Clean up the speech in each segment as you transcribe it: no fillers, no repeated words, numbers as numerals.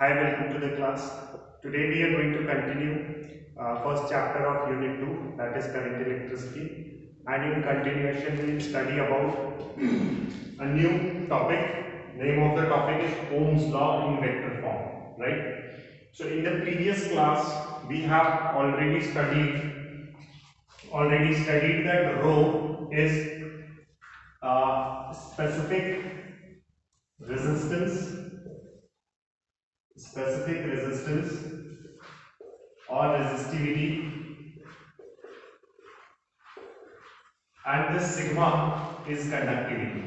Hi, welcome to the class. Today we are going to continue first chapter of Unit 2, that is current electricity. And in continuation we will study about a new topic. Name of the topic is Ohm's law in vector form, right? So in the previous class we have already studied that rho is specific resistance or resistivity, and this sigma is conductivity.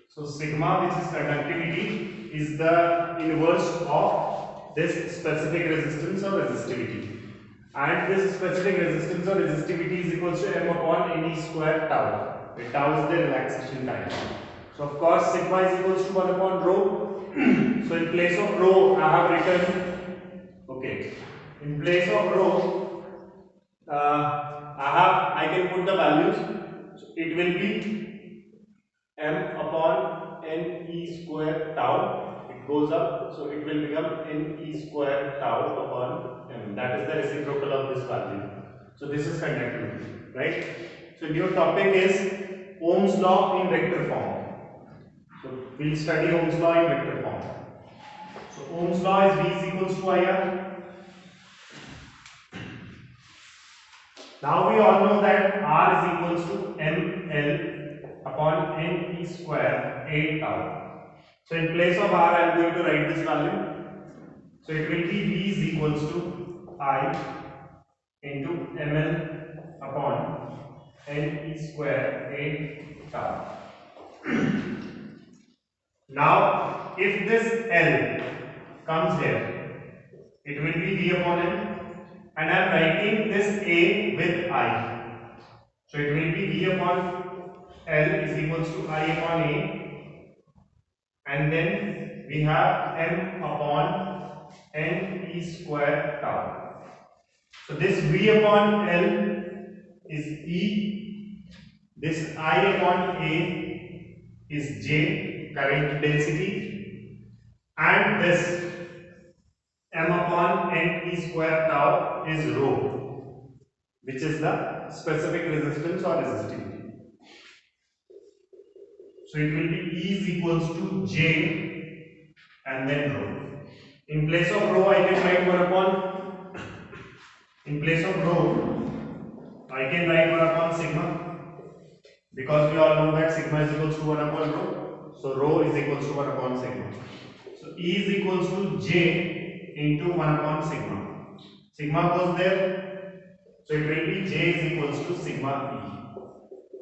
So sigma, which is conductivity, is the inverse of this specific resistance or resistivity, and this specific resistance or resistivity is equals to m upon n e square tau, where tau is the relaxation time. So of course sigma is equals to 1 upon rho. So in place of rho I have written, okay, in place of rho I can put the values. So it will be m upon n e square tau. It goes up, so it will become n e square tau upon m. That is the reciprocal of this value. So this is conductivity, right? So your topic is Ohm's law in vector form. So we'll study Ohm's law in vector form. So Ohm's law is V is equals to IR. Now we all know that R is equals to ml upon n e square a tau. So in place of R I am going to write this value. So it will be V is equals to I into ml upon n e square a tau. Now if this L comes here, it will be V upon N, and I am writing this A with I. So it will be V upon L is equals to I upon A, and then we have M upon N E square tau. So this V upon L is E, this I upon A is J, current density, and this M upon N E square tau is rho, which is the specific resistance or resistivity. So it will be E is equals to J and then rho. In place of rho I can write 1 upon, in place of rho I can write 1 upon sigma, because we all know that sigma is equals to 1 upon rho. So rho is equals to 1 upon sigma. So E is equals to J into 1 upon sigma. Sigma goes there, so it will be J is equals to sigma E.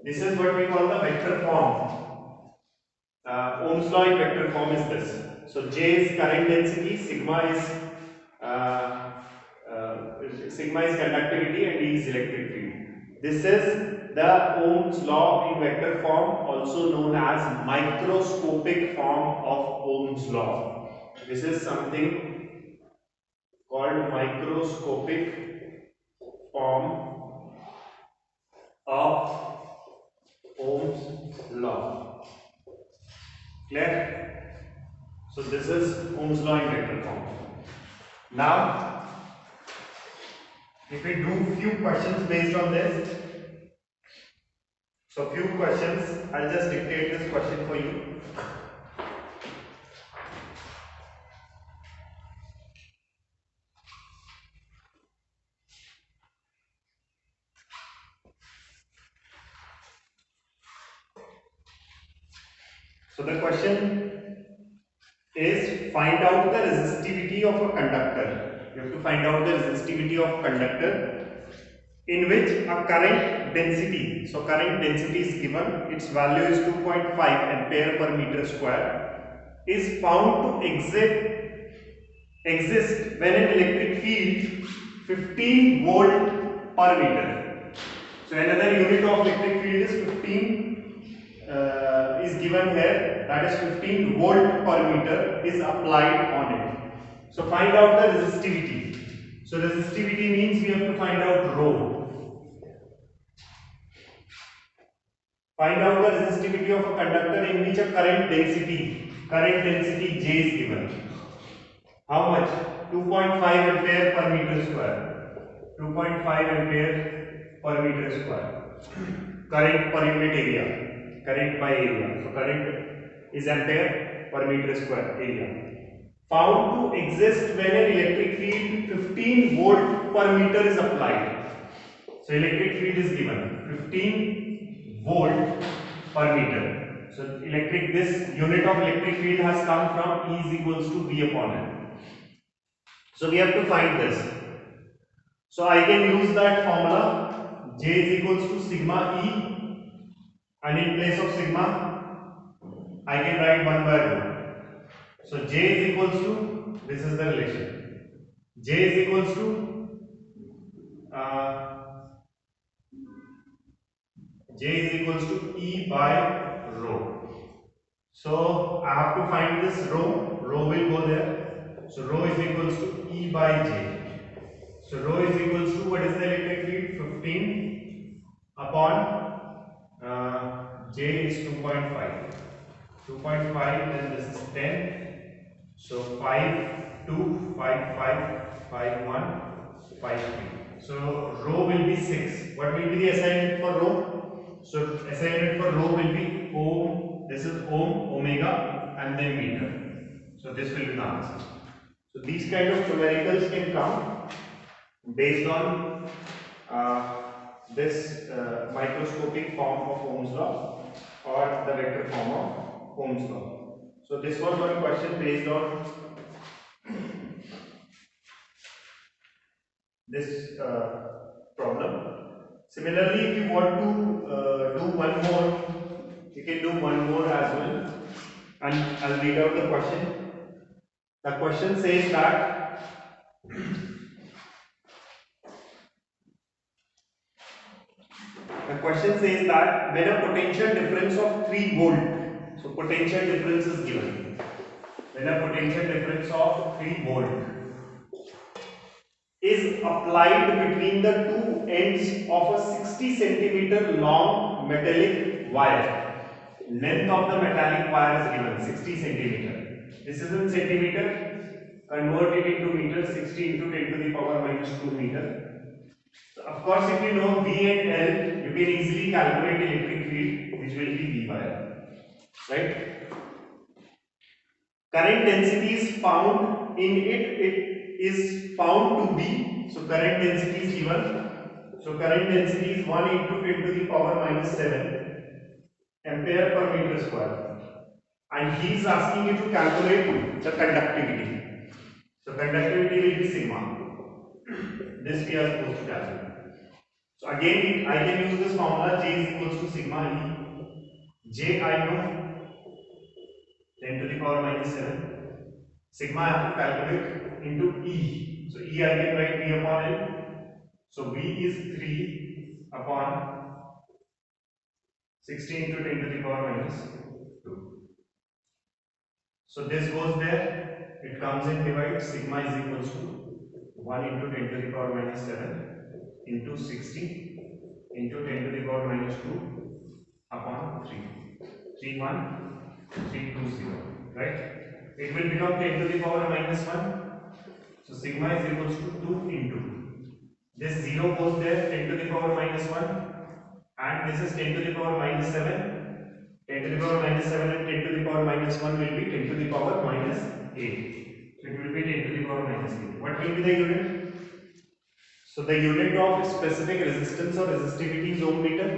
This is what we call the vector form. Ohm's law in vector form is this. So J is current density, sigma is conductivity, and E is electric field. This is the Ohm's law in vector form, also known as microscopic form of Ohm's law. This is something called microscopic form of Ohm's law. Clear? So this is Ohm's law in vector form. Now, if we do few questions based on this, so few questions, I'll just dictate this question for you. So the question is, find out the resistivity of a conductor. You have to find out the resistivity of conductor in which a current density, so current density is given, its value is 2.5 ampere per meter square, is found to exist when an electric field 15 volt per meter. So another unit of electric field is 15 is given here, that is 15 volt per meter is applied on it. So find out the resistivity. So resistivity means we have to find out rho. Find out the resistivity of a conductor in which a current density current density J is given. How much? 2.5 ampere per meter square. 2.5 ampere per meter square. Current per unit area. Current by area. So current is ampere per meter square area. Found to exist when an electric field 15 volt per meter is applied. So electric field is given 15 volt per meter. So this unit of electric field has come from E is equals to V upon L. So we have to find this. So I can use that formula. J is equals to sigma E, and in place of sigma I can write 1 by rho. So J is equals to, this is the relation, J is equals to E by rho. So I have to find this rho will go there. So rho is equals to E by J. So rho is equals to, what is the electric field? 15 upon J is 2.5. 2.5, then this is 10. So 5, 2, 5, 5, 5, 1, 5, 3. So rho will be 6. What will be the assignment for rho? So assignment for rho will be ohm. This is ohm, omega, and then meter. So this will be the answer. So these kind of numericals can come based on this microscopic form of Ohm's law or the vector form of Ohm's law. So this was one question based on this problem. Similarly, if you want to do one more, you can do one more as well, and I'll read out the question. The question says that when a potential difference of 3 volt, so potential difference is given, when a potential difference of 3 volt is applied between the two ends of a 60 centimeter long metallic wire. Length of the metallic wire is given 60 centimeter. This is in centimeter. Convert it into meter. 60 into 10 to the power minus 2 meter. So of course, if you know V and L, you can easily calculate electric field, which will be V by L, right? Current density is found in it is found to be, so current density is given. So current density is 1 into 10 to the power minus 7 ampere per meter square, and he is asking you to calculate the conductivity. So conductivity will be sigma. This we are supposed to calculate. So again, I can use this formula. J is equals to sigma E. J I know, 10 to the power minus 7. Sigma I have to calculate into E. So E I can write V upon L. So V is 3 upon 16 into 10 to the power minus 2. So this goes there. It comes in divide. Sigma is equals to 1 into 10 to the power minus 7 into 60 into 10 to the power minus 2 upon 3. 3 1 3 2 0. Right? It will become 10 to the power minus 1. So sigma is equals to 2 into this 0 goes there, 10 to the power minus 1, and this is 10 to the power minus 7. 10 to the power minus 7 and 10 to the power minus 1 will be 10 to the power minus 8. So it will be 10 to the power minus 8. What will be the unit? So the unit of specific resistance or resistivity is ohm meter.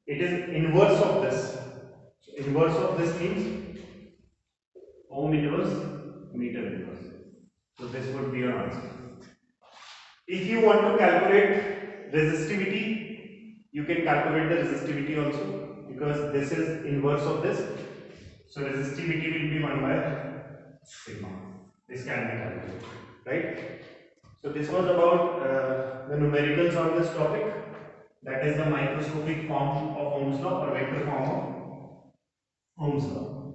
It is inverse of this. So inverse of this means ohm inverse, meter inverse. So this would be your answer. If you want to calculate resistivity, you can calculate the resistivity also, because this is inverse of this. So resistivity will be 1 by sigma. This can be calculated, right? So this was about the numericals on this topic. That is the microscopic form of Ohm's law or vector form of Ohm's law.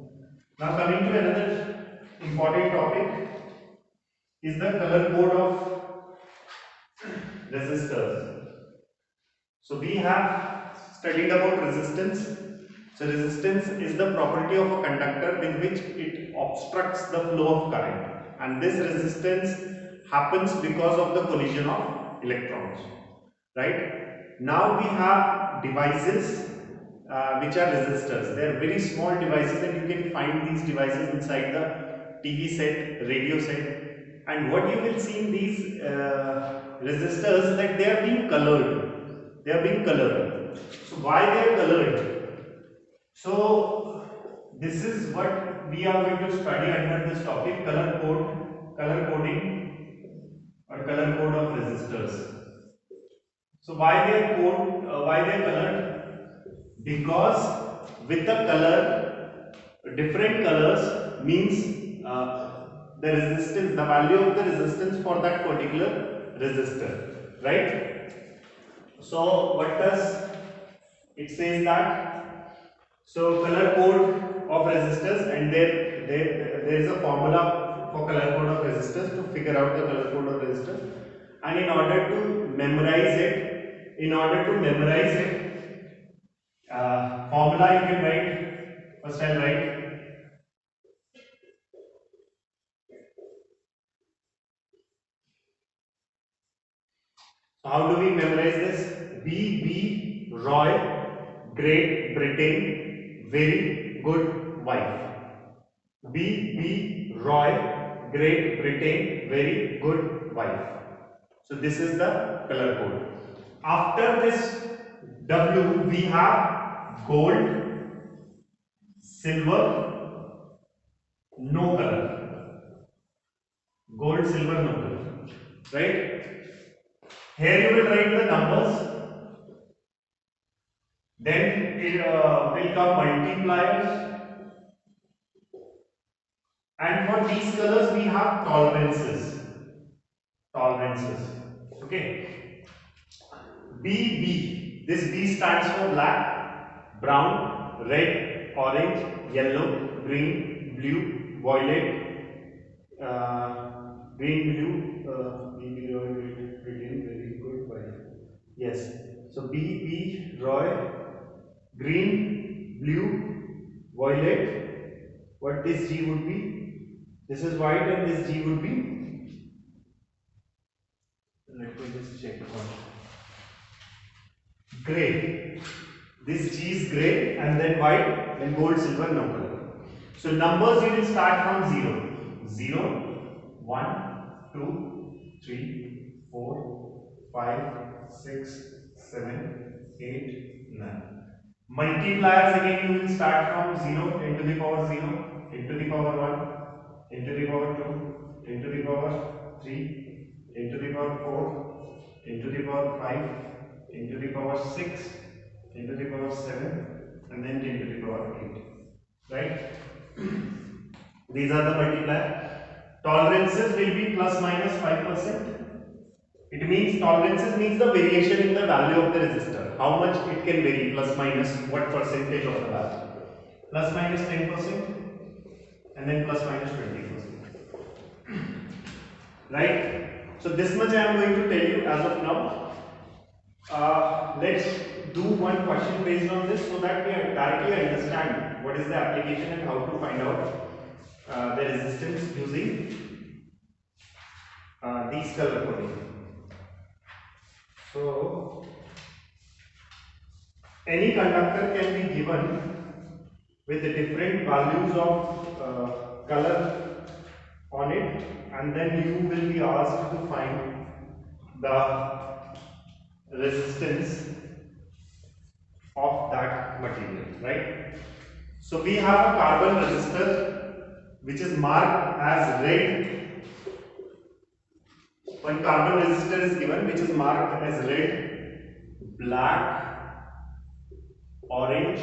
Now coming to another important topic is the color code of resistors. So we have studied about resistance, So resistance is the property of a conductor with which it obstructs the flow of current, and this resistance happens because of the collision of electrons. Right? Now we have devices which are resistors. They are very small devices, and you can find these devices inside the TV set, radio set. And what you will see in these resistors, that they are being colored. They are being colored. So why they are colored? So this is what we are going to study under this topic: color coding, or color code of resistors. So why they are colored? Because with the color, different colors means the resistance, the value of the resistance for that particular resistor, right? So what does it says that? So color code of resistors, and there is a formula for color code of resistors to figure out the color code of resistors. And in order to memorize it, formula you can write. First I'll write how do we memorize this? B. Roy, Great Britain, very good wife. B. Roy, Great Britain, very good wife. So this is the color code. After this W, we have gold, silver, no color. Gold, silver, no color. Right? Here you will write the numbers. Then it will come multipliers. And for these colors we have tolerances. Okay. B. This B stands for black, brown, red, orange, yellow, green, blue, violet, green, blue, very good, white. Yes. So B, Roy, green, blue, violet. What this G would be? This is white, and this G would be. Let me just check one. Gray. This G is gray, and then white, then gold, silver, no color. So numbers you will start from 0. 0, 1, 2, 3, 4, 5, 6, 7, 8, 9. Multipliers again you will start from 0, 10 to the power 0, 10 to the power 1, 10 to the power 2, 10 to the power 3, 10 to the power 4, 10 to the power 5, 10 to the power 6, 10 to the power 7, and then 10 to the power 8. Right? These are the multiplier. Tolerances will be plus minus 5%. It means tolerances means the variation in the value of the resistor. How much it can vary, plus minus what percentage of the value. Plus minus 10%, and then plus minus 20%. Right? So this much I am going to tell you as of now. Let's do one question based on this, so that we directly understand what is the application and how to find out the resistance using these color coding. So any conductor can be given with the different values of color on it, and then you will be asked to find the resistance of that material, right? So we have a carbon resistor which is marked as red. One carbon resistor is given which is marked as red, black, orange,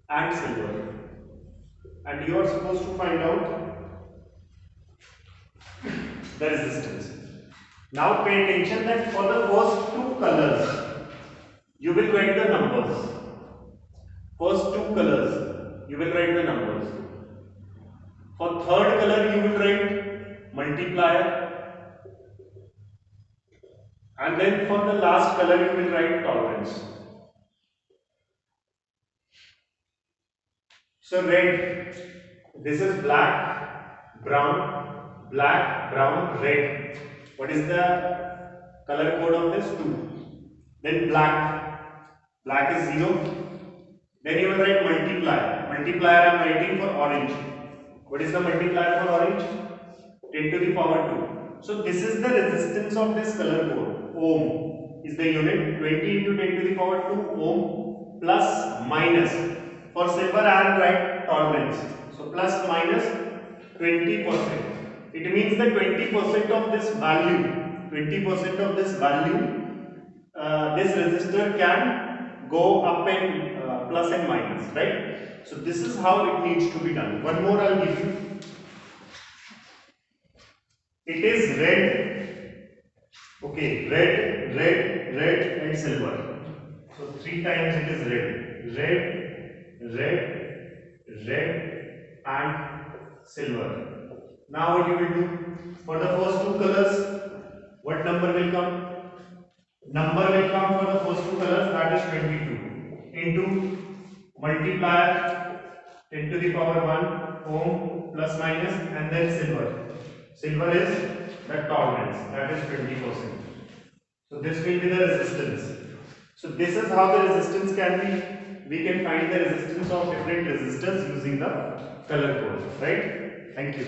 and silver, and you are supposed to find out the resistance. Now pay attention that for the first two colors you will write the numbers. First two colors you will write the numbers. For third color you will write multiplier, and then for the last color you will write tolerance. So red, this is black, brown, red. What is the color code of this? 2. Then black is 0. Then you will write multiplier. Multiplier I am writing for orange. What is the multiplier for orange? 10 to the power 2. So this is the resistance of this color code. Ohm is the unit. 20 into 10 to the power 2 ohm, plus minus. For silver I will write tolerance. So plus minus 20%. It means that 20% of this value, this resistor can go up and plus and minus, right? So this is how it needs to be done. One more I will give you. It is red, okay, red and silver. So 3 times it is red and silver. Now what you will do? For the first 2 colors, what number will come? Number will come for the first 2 colors, that is 22 into multiplier 10 to the power 1 ohm plus minus, and then silver. Silver is the tolerance, that is 20%. So this will be the resistance. So this is how the resistance can be. We can find the resistance of different resistors using the color code, right? Thank you.